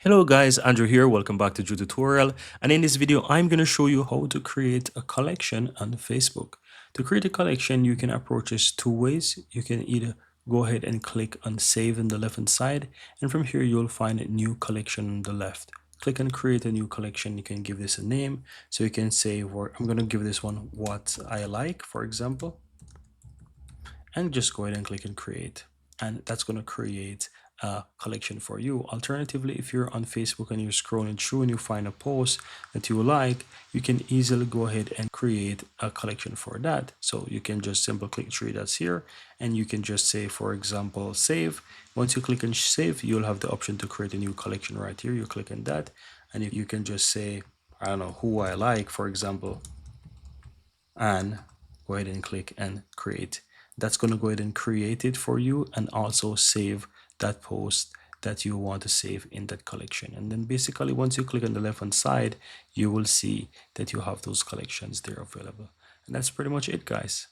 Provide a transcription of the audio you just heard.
Hello guys, Andrew here. Welcome back to Drew Tutorial. And in this video, I'm going to show you how to create a collection on Facebook. To create a collection, you can approach this two ways. You can either go ahead and click on save in the left hand side. And from here, you'll find a new collection on the left. Click on create a new collection. You can give this a name. So you can say, I'm going to give this one what I like, for example. And just go ahead and click on create, and that's going to create a collection for you. Alternatively, if you're on Facebook and you're scrolling through and you find a post that you like, you can easily go ahead and create a collection for that. So you can just simply click three dots here, and you can just say, for example, save. Once you click on save, you'll have the option to create a new collection right here. You click on that, and you can just say, I don't know, who I like, for example, and go ahead and click and create. That's going to go ahead and create it for you, and also save that post that you want to save in that collection. And then basically, once you click on the left hand side, you will see that you have those collections there available. And that's pretty much it, guys.